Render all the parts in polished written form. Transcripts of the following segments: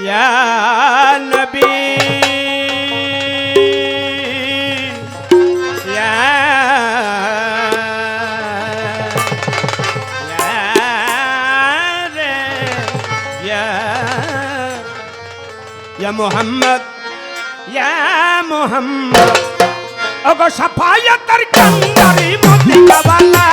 या नबी या मोहम्मद अगो सफायतर कंदरी मोतिका वाला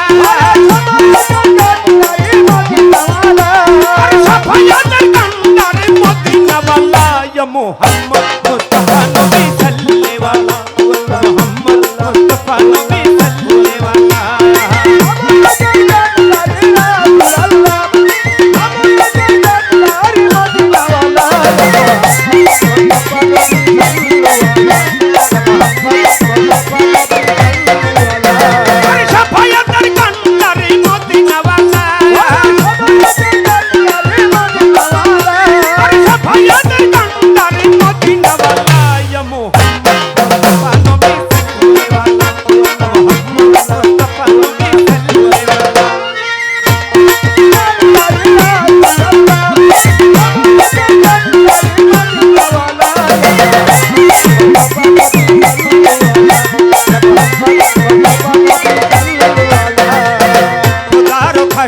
सफायतर कंदरी मोतिका वाला या मोहम्मद मुस्तफा नबी सल्ले वाला मोहम्मद मुस्तफा नबी सल्ले वाला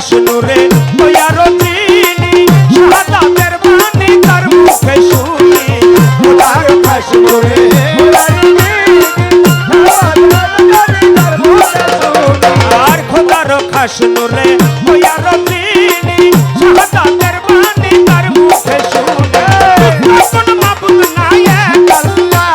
শুনুরে তোয়ারো দিনি শাহাদাতের বাণী তার মুখে শুনি খোদার খাশুরে আর খোদার খাশুরে তোয়ারো দিনি শাহাদাতের বাণী তার মুখে শুনি কোন মাবুদ নাই এক আল্লাহ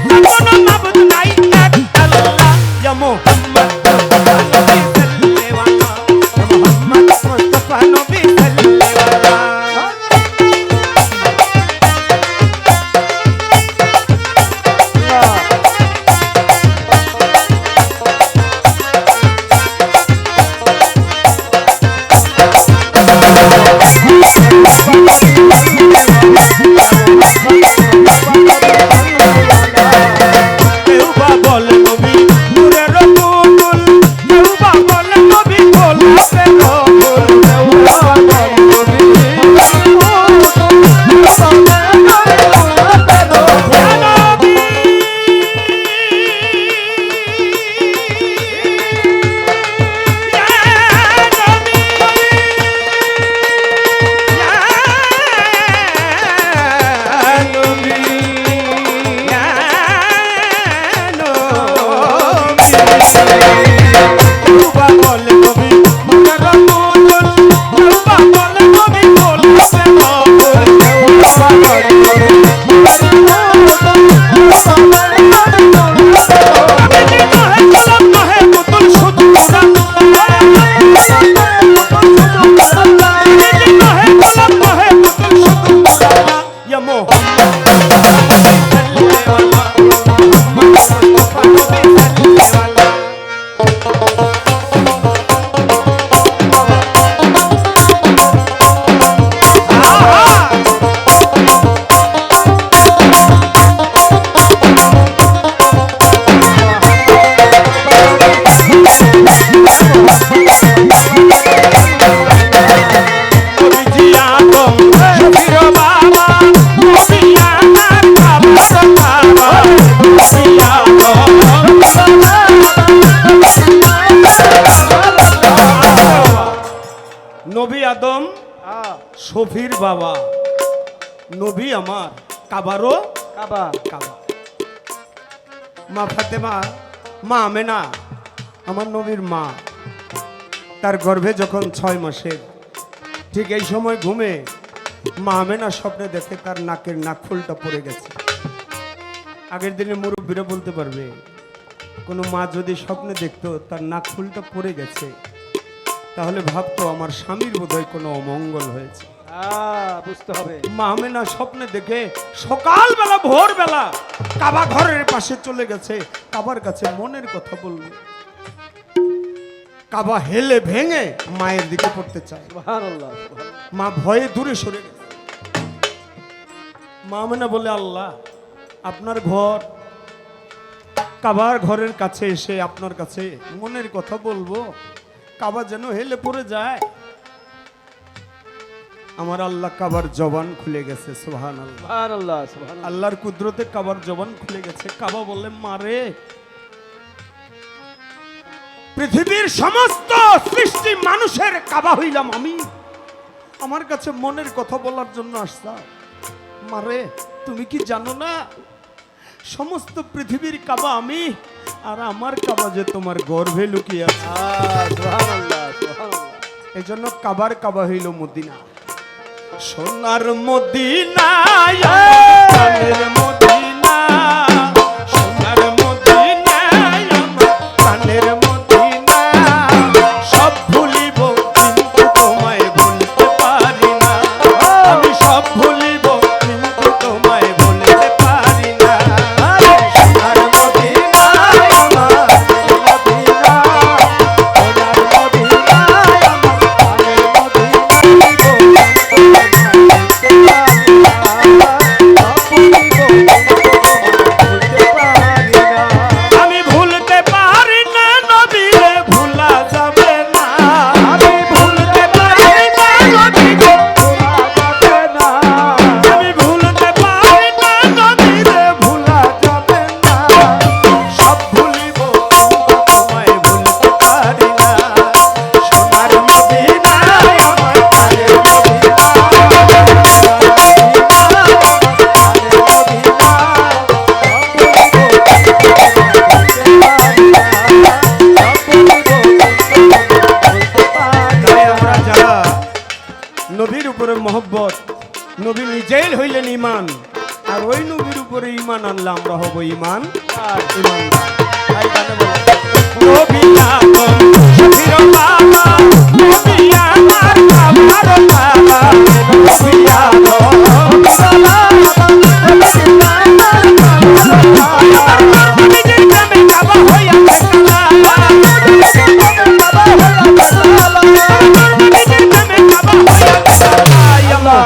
কোন মাবুদ নাই এক আল্লাহ या मोहम्मद मुस्तफा नबी सल्ले वाला मोहम्मद मुस्तफा नबी सल्ले वाला নবী আদম শফির বাবা নবী আমার কাবারও কাবা কাবা মা ফাতেমা মা আমেনা আমার নবীর মা তার গর্ভে যখন 6 মাসের ঠিক এই সময় ঘুমে মা আমেনা স্বপ্নে দেখে তার নাকের নাকফুলটা পড়ে গেছে। আগের দিনে মুরব্বীরা বলতে পারবে কোনো মা যদি স্বপ্নে দেখতো তার নাকফুলটা পড়ে গেছে তাহলে ভাবতো আমার স্বামীর বোধহয় কোনো অমঙ্গল হয়েছে। বুঝতে হবে মা আমেনা স্বপ্নে দেখে সকালবেলা ভোরবেলা কাবা ঘরের পাশে চলে গেছে, কাবার কাছে মনের কথা বলল। কাবা হেলে ভেঙে মায়ের দিকে পড়তে চায়, মা ভয়ে দূরে সরে গেছে। মা আমেনা বলে, আল্লাহ আপনার ঘর, কাবার ঘরের কাছে এসে আপনার কাছে মনের কথা বলবো, কাবা যেন হেলে পড়ে যায়। আমার আল্লাহ কাবার জবান খুলে গেছে, সুবহানাল্লাহ। সুবহানাল্লাহ, সুবহানাল্লাহ। আল্লাহর কুদরতে কাবার জবান খুলে গেছে। কাবা বলে, মারে পৃথিবীর সমস্ত সৃষ্টি মানুষের কাবা হইলাম আমি, আমার কাছে মনের কথা বলার জন্য আসছা। মারে তুমি কি জানো না সমস্ত পৃথিবীর কাবা আমি, আর আমার কাবা যে তোমার গর্ভে লুকিয়ে আছে। সুবহানাল্লাহ, সুবহানাল্লাহ। এই জন্য কাবার কাবা হইল মদিনা, সোনার মদিনা, প্রাণের মদিনা, সোনার মদিনা, প্রাণের মদিনা। সব ভুলিব কিন্তু তোমায় ভুলতে পারি না, আমি সব ভুলিব কিন্তু তোমায় ভুলতে পারি না। সোনার মদিনা, আমার মদিনা, সোনার মদিনা, আমার প্রাণের আমি ভুলতে পারি না নবীরে, ভুলা যাবে না। আমি ভুলতে পারি না নবীরে, ভুলা যাবে না। আমি ভুলতে পারি না নবীরে, ভুলা যাবে না। সব ভুলিব কিন্তু তোমায় ভুলতে পারি না। সোনার মদিনা, আমার প্রাণের মদিনা, নবীর উপরে মহব্বত, নবী নিজেই হইলেন ইমান, আর ওই নবীর উপরে ইমান আনলে আমরা হব ইমান আর ইমানদার। তাই গানে বলে, নবী আপন শফির বাবা, নবী আমার কাবার বাবা, নবী আপন আমি যে প্রেমে কাবা হইয়াছে কালা, আমি যে প্রেমে কাবা হইয়াছে কালা, আল্লাহ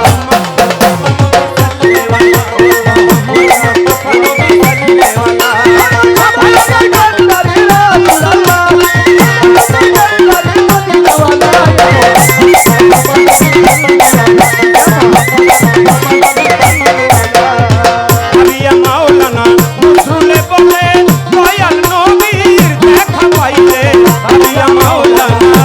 মাওলানা নজরুলে বলে, দয়াল নবীর দেখা পাইলে, আমি মাওলানা